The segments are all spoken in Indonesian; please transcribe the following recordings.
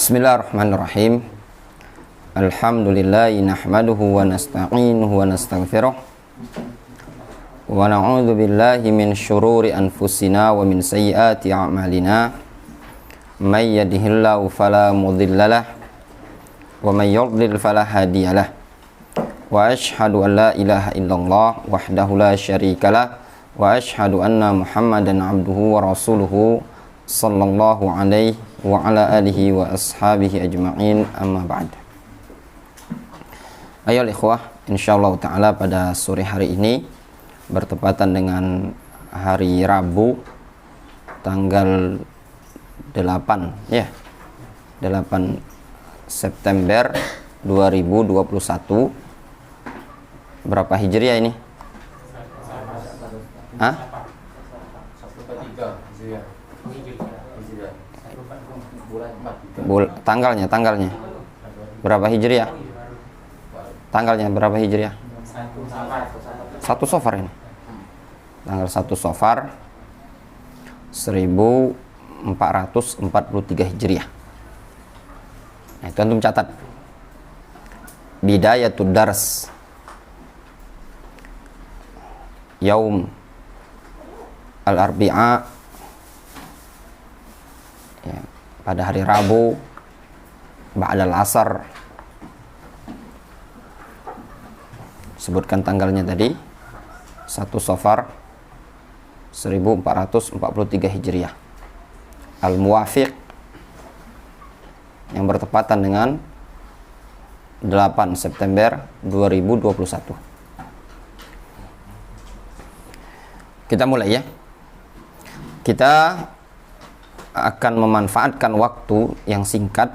Bismillahirrahmanirrahim. Alhamdulillahi nahmaduhu wa nasta'inuhu wa nastaghfiruh. Wa na'udzu billahi min syururi anfusina wa min sayyiati a'malina. May yahdihillahu fala mudhillalah wa may yudlil fala hadiyalah. Wa asyhadu an la ilaha illallah wahdahu la syarikalah wa asyhadu anna Muhammadan abduhu wa rasuluhu sallallahu alaihi wa ala alihi wa ashabihi ajma'in, amma ba'd. Ayo ikhwah, insyaallah ta'ala pada sore hari ini bertepatan dengan hari Rabu tanggal 8 September 2021. Berapa Hijriah ini? Tanggalnya berapa Hijriah? Tanggalnya berapa Hijriah? 1 Safar ini. Tanggal 1 Safar 1443 Hijriah. Nah, itu antum catat. Bidayatud dars. Yaum al-Arbi'a, ya, pada hari Rabu ba'dal asar. Sebutkan tanggalnya tadi 1 Safar 1443 Hijriah, al-muwafiq yang bertepatan dengan 8 September 2021. Kita mulai ya. Kita akan memanfaatkan waktu yang singkat,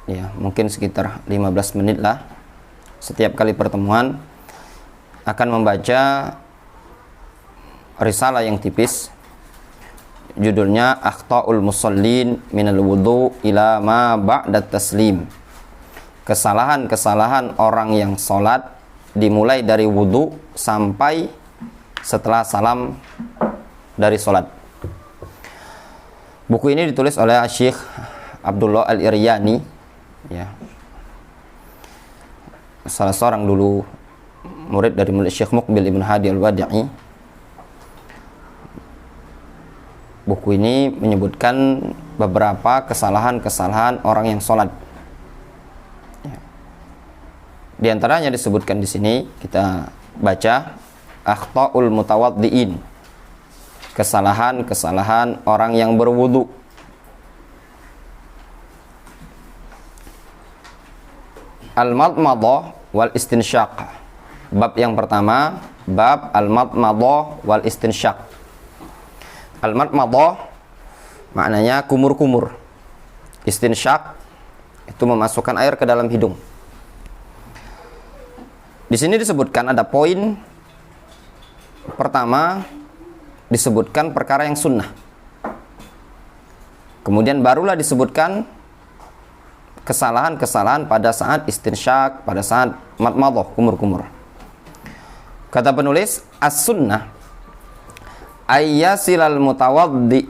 ya, mungkin sekitar 15 menit lah. Setiap kali pertemuan akan membaca risalah yang tipis, judulnya Akhta'ul Musallin minal wudu ila ma ba'da taslim. Kesalahan-kesalahan orang yang sholat dimulai dari wudu sampai setelah salam dari sholat. Buku ini ditulis oleh Syekh Abdullah Al-Iryani, ya, salah seorang dulu murid dari Syekh Muqbil Ibn Hadi Al-Wadi'i. Buku ini menyebutkan beberapa kesalahan-kesalahan orang yang sholat. Ya. Di antaranya disebutkan di sini, kita baca Akhta'ul Mutawaddi'in, kesalahan-kesalahan orang yang berwudu. Al-madmadah wal istinsyaq. Bab yang pertama, bab al-madmadah wal istinsyaq. Al-madmadah maknanya kumur-kumur. Istinsyaq itu memasukkan air ke dalam hidung. Di sini disebutkan ada poin pertama, disebutkan perkara yang sunnah. Kemudian barulah disebutkan kesalahan-kesalahan pada saat istinsyaq, pada saat madmadah, kumur-kumur. Kata penulis, as-sunnah ayyasilal mutawaddi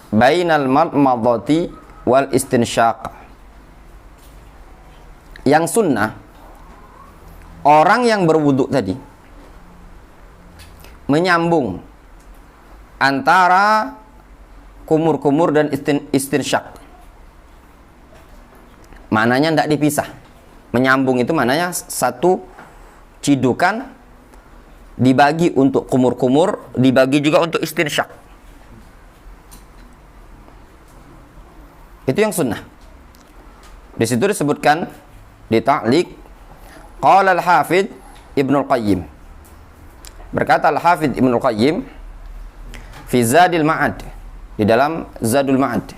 bainal madmadati wal istinsyaq. Yang sunnah, orang yang berwudu tadi menyambung antara kumur-kumur dan istinsyaq. Maknanya tidak dipisah. Menyambung itu maknanya satu cidukan dibagi untuk kumur-kumur, dibagi juga untuk istinsyaq. Itu yang sunnah. Di situ disebutkan di ta'liq, qala al-hafidh Ibnul Qayyim. Berkata Al-Hafidh Ibnul Qayyim fi Zadil Ma'ad, di dalam Zadul Ma'ad.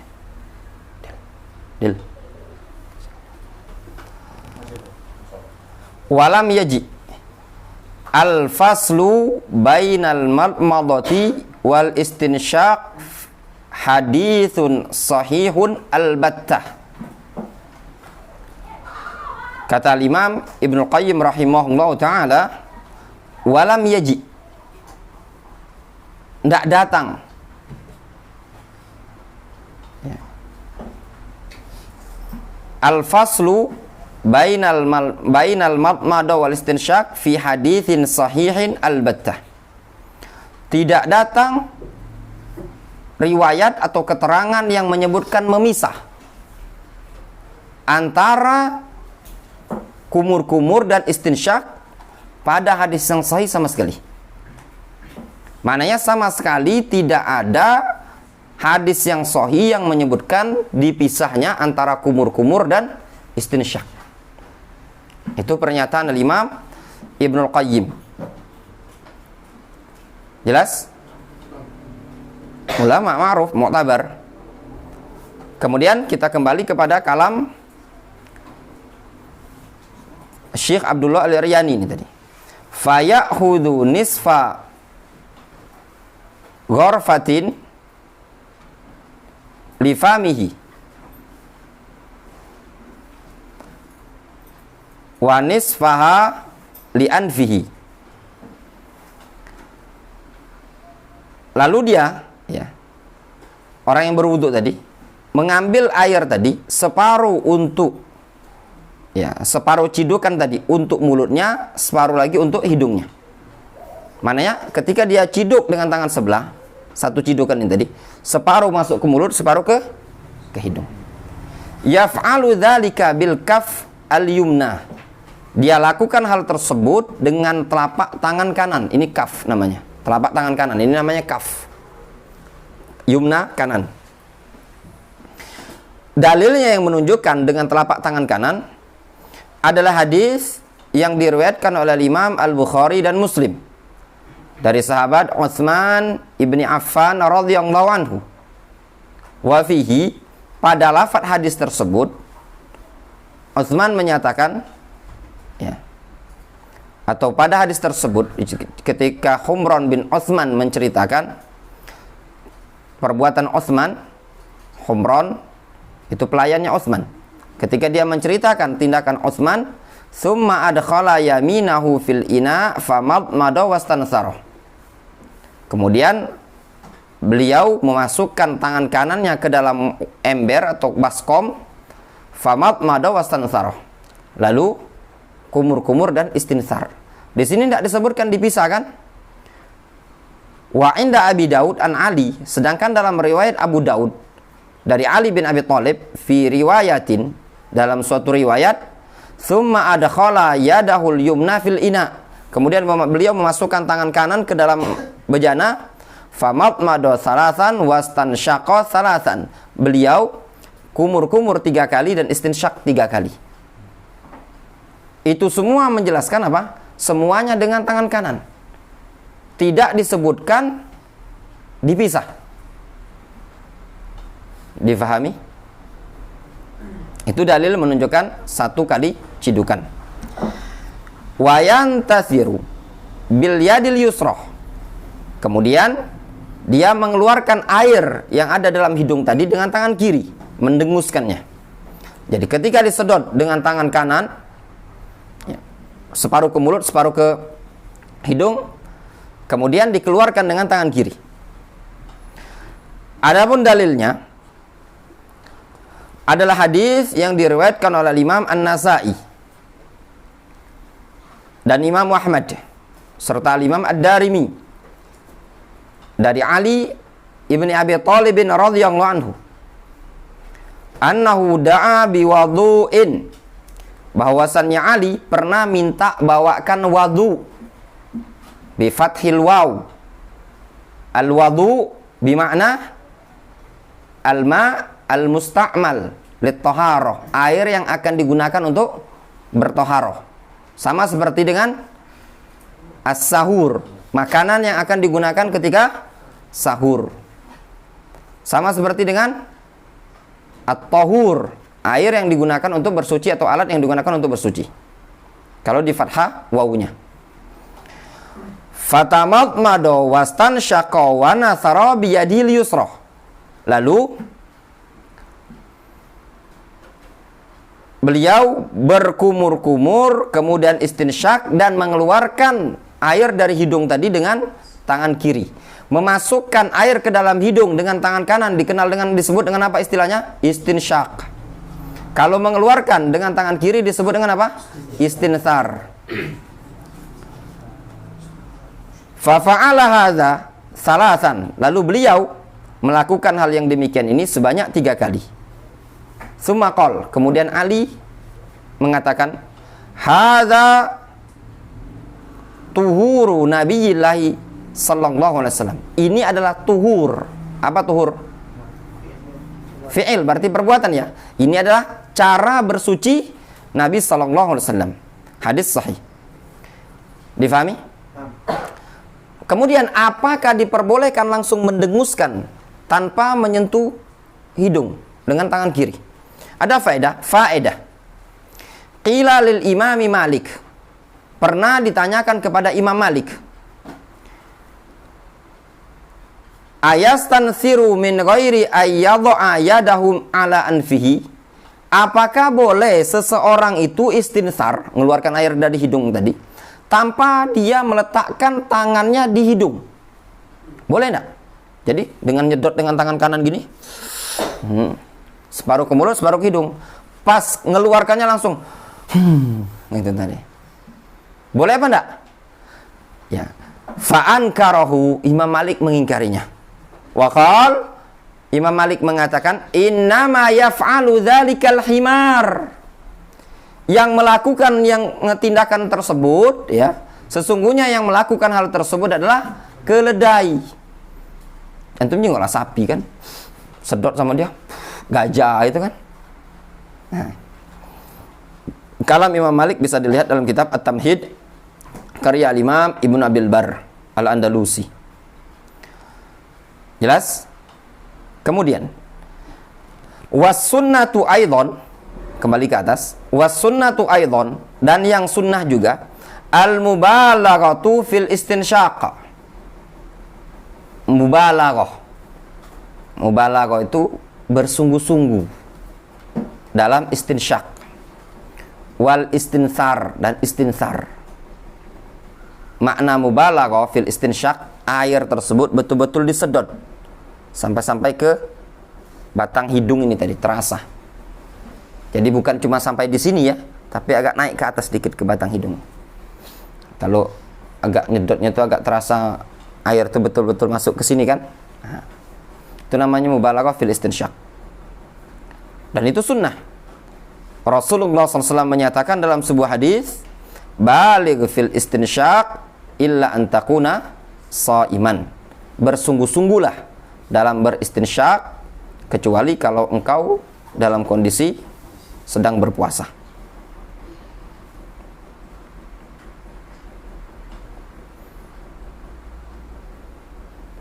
Walam yaji al-faslu bainal madmadati wal istinsyaq hadithun sahihun al-battah. Kata Imam Ibnul Qayyim rahimahullah ta'ala, walam yaji, tidak datang al-faslu bainal madmada wal istinsyaq fi haditsin sahihin al-battah. Tidak datang riwayat atau keterangan yang menyebutkan memisah antara kumur-kumur dan istinsyaq pada hadis yang sahih sama sekali. Maknanya sama sekali tidak ada hadis yang sahih yang menyebutkan dipisahnya antara kumur-kumur dan istinsyaq. Itu pernyataan Imam Ibnul Qayyim. Jelas? Ulama ma'ruf, mu'tabar. Kemudian kita kembali kepada kalam Syekh Abdullah Al-Riyani ini tadi. Faya'khudhu nisfa ghorfatin lifamihi wa nisfaha li'anfihi. Lalu dia, ya, orang yang berwudu tadi mengambil air tadi separuh untuk, ya, separuh cidukan tadi untuk mulutnya, separuh lagi untuk hidungnya. Maknanya ketika dia ciduk dengan tangan sebelah, satu cidukan ini tadi, separuh masuk ke mulut, separuh ke hidung. Yaf'alu dzalika bil kaf al-yumna. Dia lakukan hal tersebut dengan telapak tangan kanan. Ini kaf namanya. Telapak tangan kanan. Ini namanya kaf. Yumna, kanan. Dalilnya yang menunjukkan dengan telapak tangan kanan adalah hadis yang diriwayatkan oleh Imam Al-Bukhari dan Muslim dari sahabat Utsman ibni Affan radhiyallahu anhu. Wa fihi, pada lafaz hadis tersebut Utsman menyatakan, ya, atau pada hadis tersebut ketika Humran bin Utsman menceritakan perbuatan Utsman, Humran itu pelayannya Utsman. Ketika dia menceritakan tindakan Utsman, summa adkhala yaminahu fil ina famadmada wastansara. Kemudian beliau memasukkan tangan kanannya ke dalam ember atau baskom, famadmada wastansara. Lalu kumur-kumur dan istinsar. Di sini tidak disebutkan dipisahkan. Wa inda Abi Daud an Ali, sedangkan dalam riwayat Abu Daud dari Ali bin Abi Thalib fi riwayatin, dalam suatu riwayat, summa adkhala yadahul yumna fil ina. Kemudian beliau memasukkan tangan kanan ke dalam bejana, famadmada salasan wastansyaqa salasan. Beliau kumur-kumur 3 kali dan istinsyaq 3 kali. Itu semua menjelaskan apa? Semuanya dengan tangan kanan. Tidak disebutkan dipisah. Difahami? Itu dalil menunjukkan 1 kali cidukan. Wayantasiru bil yadil yusrah. Kemudian dia mengeluarkan air yang ada dalam hidung tadi dengan tangan kiri, mendenguskannya. Jadi ketika disedot dengan tangan kanan, separuh ke mulut, separuh ke hidung, kemudian dikeluarkan dengan tangan kiri. Adapun dalilnya adalah hadis yang diriwayatkan oleh Imam An-Nasa'i dan Imam Ahmad serta Imam Ad-Darimi dari Ali ibni Abi Thalib radhiyallahu anhu, annahu da'a biwudu'in, bahwasannya Ali pernah minta bawakan wadu, bi fathil waw. Al wadu bimakna al-ma al-musta'mal lit-taharah, air yang akan digunakan untuk bertoharoh. Sama seperti dengan as-sahur, makanan yang akan digunakan ketika sahur. Sama seperti dengan at-tahur, air yang digunakan untuk bersuci atau alat yang digunakan untuk bersuci. Kalau di fathah wawunya. Fatamadmada wastansyaqa wa nasara biyadil yusra. Lalu beliau berkumur-kumur, kemudian istinsyak dan mengeluarkan air dari hidung tadi dengan tangan kiri. Memasukkan air ke dalam hidung dengan tangan kanan disebut dengan apa istilahnya? Istinsyak. Kalau mengeluarkan dengan tangan kiri disebut dengan apa? Istinthar. Fa fa'ala hadza salasan. Lalu beliau melakukan hal yang demikian ini sebanyak 3 kali. Tsumma qol, kemudian Ali mengatakan, hadza tuhuru nabiyillahi sallallahu alaihi wasallam. Ini adalah tuhur. Apa tuhur? Fi'il, berarti perbuatan ya. Ini adalah cara bersuci Nabi sallallahu alaihi wasallam. Hadis sahih. Difahami? Kemudian apakah diperbolehkan langsung mendenguskan tanpa menyentuh hidung dengan tangan kiri? Ada faedah. Qila lil imami Malik. Pernah ditanyakan kepada Imam Malik. Ayastansiru min ghairi ayyadha'a yadahum ala anfihi. Apakah boleh seseorang itu istinsar, mengeluarkan air dari hidung tadi, tanpa dia meletakkan tangannya di hidung? Boleh enggak? Jadi dengan nyedot dengan tangan kanan gini, separuh ke mulut, separuh ke hidung. Pas ngeluarkannya langsung gitu tadi. Boleh apa enggak? Ya. Fa'ankarahu, Imam Malik mengingkarinya. Waqal, Imam Malik mengatakan, innama yaf'alu dzalikal himar. Yang melakukan tindakan tersebut, ya, sesungguhnya yang melakukan hal tersebut adalah keledai. Antum juga lah sapi kan, sedot sama dia, gajah itu kan. Nah, kalam Imam Malik bisa dilihat dalam kitab At-Tamhid karya Imam Ibnu Abil Bar Al-Andalusi. Jelas? Kemudian was sunnatu aidon, kembali ke atas, was sunnatu aidon, dan yang sunnah juga al mubalaghatu fil istinsyaq. Mubalaghah itu bersungguh-sungguh dalam istinsyaq, wal istinthar dan istinthar. Makna mubalaghah fil istinsyaq, air tersebut betul-betul disedot sampai-sampai ke batang hidung ini tadi, terasa. Jadi bukan cuma sampai di sini ya, tapi agak naik ke atas sedikit ke batang hidung. Kalau agak nyedotnya itu agak terasa air itu betul-betul masuk ke sini kan. Nah, itu namanya mubalaghah fil istinsyaq. Dan itu sunnah. Rasulullah SAW menyatakan dalam sebuah hadis, baligh fil istinsyaq illa an takuna shaiman. Bersungguh-sungguhlah dalam beristinsyaq kecuali kalau engkau dalam kondisi sedang berpuasa.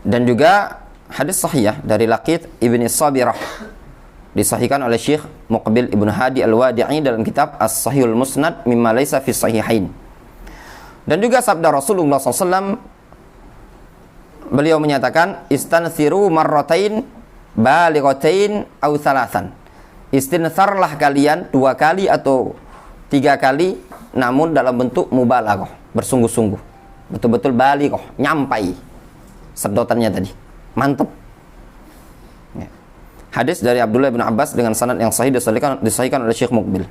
Dan juga hadis sahih dari Laqit ibni Sabirah, disahihkan oleh Syekh Muqbil Ibnu Hadi Al-Wadi'i dalam kitab As-Sahihul Musnad mimma laysa fi sahihain. Dan juga sabda Rasulullah SAW, beliau menyatakan, istansiru marratain balighatain aw thalathan. Istinsarlah kalian 2 kali atau 3 kali, namun dalam bentuk mubalaghah, bersungguh-sungguh, betul-betul balighah, nyampai sedotannya tadi, mantap. Ya. Hadis dari Abdullah bin Abbas dengan sanad yang sahih disahihkan oleh Syekh Muqbil.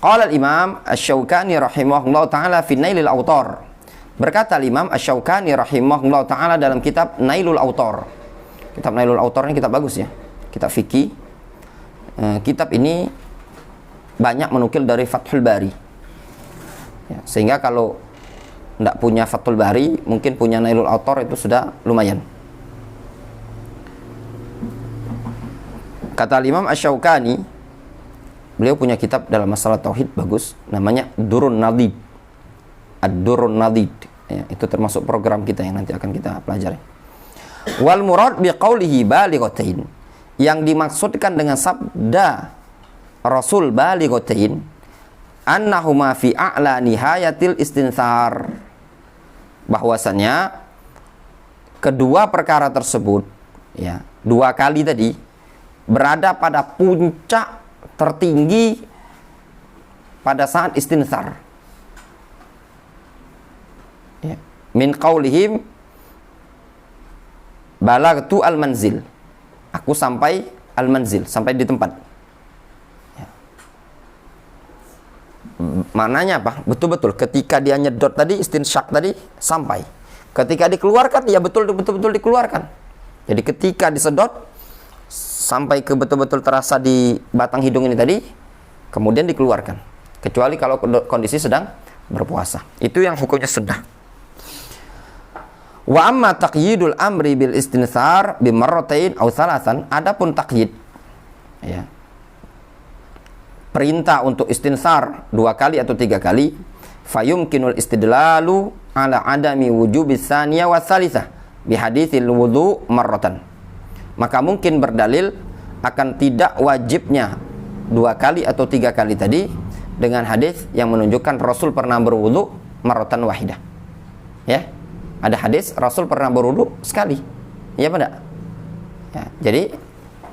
Qala al-Imam Asy-Syaukani rahimahullah taala fi Nailul Awtar. Berkata Imam Asy-Syaukani rahimahullah taala dalam kitab Nailul Awtar. Kitab Nailul Awtar ini kitab bagus ya, kitab fikih. Kitab ini banyak menukil dari Fathul Bari. Ya, sehingga kalau tidak punya Fathul Bari, mungkin punya Nailul Awtar itu sudah lumayan. Kata Imam Asy-Syaukani, beliau punya kitab dalam masalah tauhid bagus, namanya Durrun Nadid. Ad-Durrun Nadid. Ya, itu termasuk program kita yang nanti akan kita pelajari. Wal murad biqaulihi balighatain. Yang dimaksudkan dengan sabda Rasul balighatain, annahuma fi a'la nihayatil istinthar. Bahwasannya kedua perkara tersebut, ya, 2 kali tadi berada pada puncak tertinggi pada saat istinthar. Ya. Min qaulihim balagtu al-manzil. Aku sampai al-manzil, sampai di tempat. Ya. Maknanya apa? Betul-betul ketika dia nyedot tadi, istinsyak tadi sampai. Ketika dikeluarkan, ya betul-betul dikeluarkan. Jadi ketika disedot sampai ke betul-betul terasa di batang hidung ini tadi, kemudian dikeluarkan. Kecuali kalau kondisi sedang berpuasa. Itu yang hukumnya sunnah. Wa amma taqyidul amri bil istinthar bi marratain aw thalathan, adapun taqyid, ya, perintah untuk istinsar 2 kali atau 3 kali, fayumkinul istidlalu ala adami wujubis tsaniyah wa tsalitsah bi haditsil wudu marratan. Maka mungkin berdalil akan tidak wajibnya 2 kali atau 3 kali tadi dengan hadis yang menunjukkan Rasul pernah berwudu marratan wahidah. Ya. Ada hadis Rasul pernah berwudu sekali. Iya apa enggak? Ya, jadi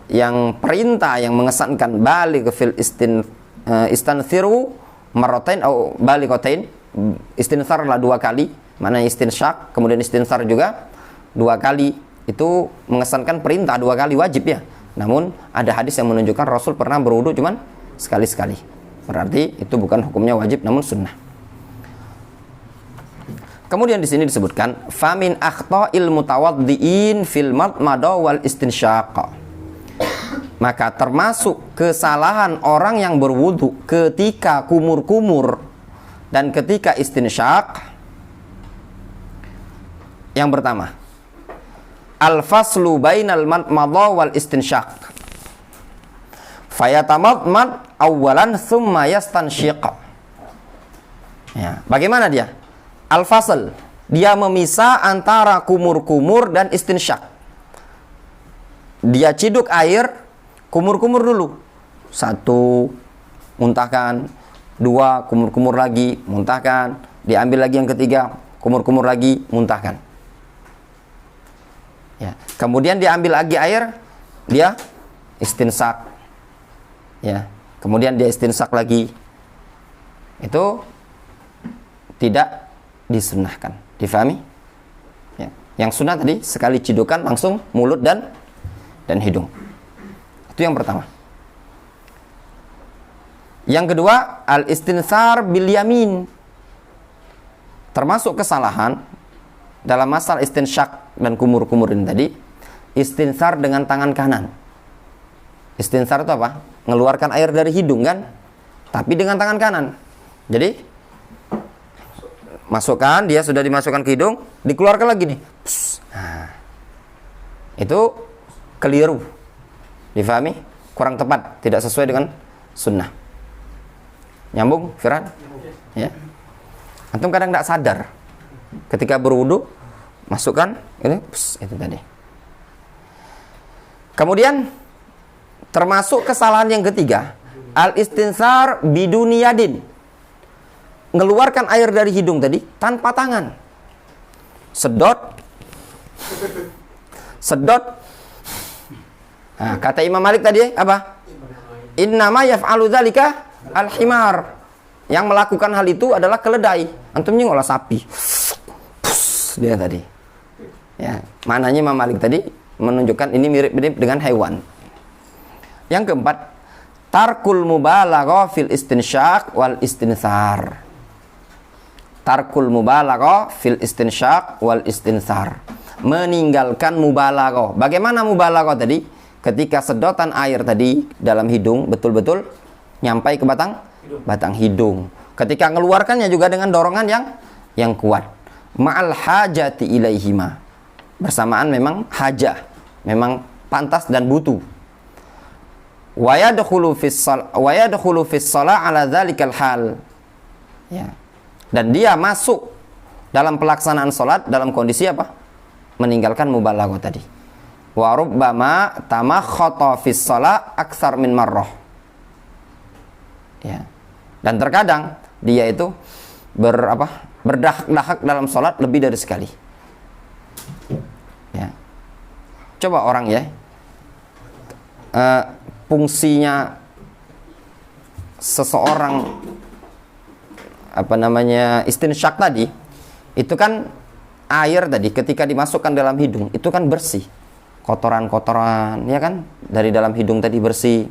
yang perintah yang mengesankan balik fil istansiru marratain atau balikotain, istinsarlah 2 kali, mana istinsyak, kemudian istinsar juga 2 kali, itu mengesankan perintah 2 kali wajib ya. Namun ada hadis yang menunjukkan Rasul pernah berwudu cuman sekali-sekali. Berarti itu bukan hukumnya wajib namun sunnah. Kemudian di sini disebutkan famin akhta'il mutawaddiin fil madmada wal istinsyaq. Maka termasuk kesalahan orang yang berwudu ketika kumur-kumur dan ketika istinsyak. Yang pertama, al-faslu bainal madmada wal istinsyak. Fayatamadmad awalan thumma yastansyiq. Ya, bagaimana dia? Al-fasl, dia memisah antara kumur-kumur dan istinsyak. Dia ciduk air, kumur-kumur dulu. 1, muntahkan. 2, kumur-kumur lagi, muntahkan. Diambil lagi yang ketiga, kumur-kumur lagi, muntahkan. Ya. Kemudian diambil lagi air, dia istinsak. Ya. Kemudian dia istinsak lagi. Itu tidak disunnahkan. Difahami? Ya. Yang sunnah tadi sekali cidukan langsung mulut dan hidung. Itu yang pertama. Yang kedua, al-istinsar bil yamin. Termasuk kesalahan dalam masalah istinsyak dan kumur-kumur ini tadi, istinsar dengan tangan kanan. Istinsar itu apa? Ngeluarkan air dari hidung kan? Tapi dengan tangan kanan. Jadi masukkan, dia sudah dimasukkan ke hidung, dikeluarkan lagi nih. Nah, itu keliru. Difahami? Kurang tepat, tidak sesuai dengan sunnah. Nyambung, Firan? Ya. Antum kadang tidak sadar ketika berwudu, masukkan ini, itu tadi. Kemudian termasuk kesalahan yang ketiga, al-istinsar biduni yadin. Ngeluarkan air dari hidung tadi tanpa tangan. Sedot. Nah, kata Imam Malik tadi apa? Innama yaf'alu dzalika al-himar. Yang melakukan hal itu adalah keledai. Antum ngolah sapi. Dia tadi. Ya, maknanya Imam Malik tadi menunjukkan ini mirip-mirip dengan hewan. Yang keempat, tarkul mubalaghah fil istinsyak wal istinsar. Tarkul mubalaghah fil istinsyak wal istinsar. Meninggalkan mubalaghah. Bagaimana mubalaghah tadi? Ketika sedotan air tadi dalam hidung betul-betul nyampai ke batang hidung. Ketika mengeluarkannya juga dengan dorongan yang kuat. Ma'al hajati ilaihima. Bersamaan memang hajah, memang pantas dan butuh. Wa yadkhulu fis shalah ala dzalikal hal. Ya. Dan dia masuk dalam pelaksanaan salat dalam kondisi apa? Meninggalkan mubalaghah tadi. Wa rubbama tamakhata fis shalah aktsar min marrah. Ya. Dan terkadang dia itu berdahak-dahak dalam salat lebih dari sekali. Ya. Coba orang ya, fungsinya seseorang istinsyak tadi itu kan air tadi ketika dimasukkan dalam hidung itu kan bersih, kotoran-kotoran ya kan dari dalam hidung tadi bersih.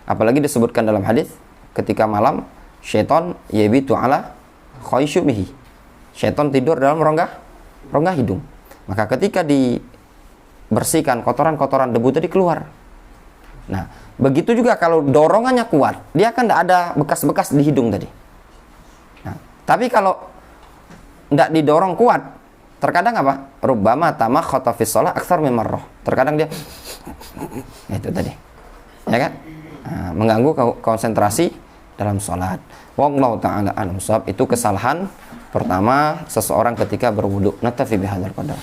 Apalagi disebutkan dalam hadis ketika malam syaitan yabitu ala khaysyumihi. Syaitan tidur dalam rongga hidung. Maka ketika dibersihkan kotoran-kotoran debu tadi keluar. Nah, begitu juga kalau dorongannya kuat, dia akan tidak ada bekas-bekas di hidung tadi. Nah, tapi kalau tidak didorong kuat, terkadang apa? Rubbama tamakhata fi shalah aktsar min marrah. Terkadang dia itu tadi. Ya kan? Nah, mengganggu konsentrasi dalam sholat. Wallahu ta'ala a'lam. Itu kesalahan pertama seseorang ketika berwudu. Naktafi bihadzal qadar.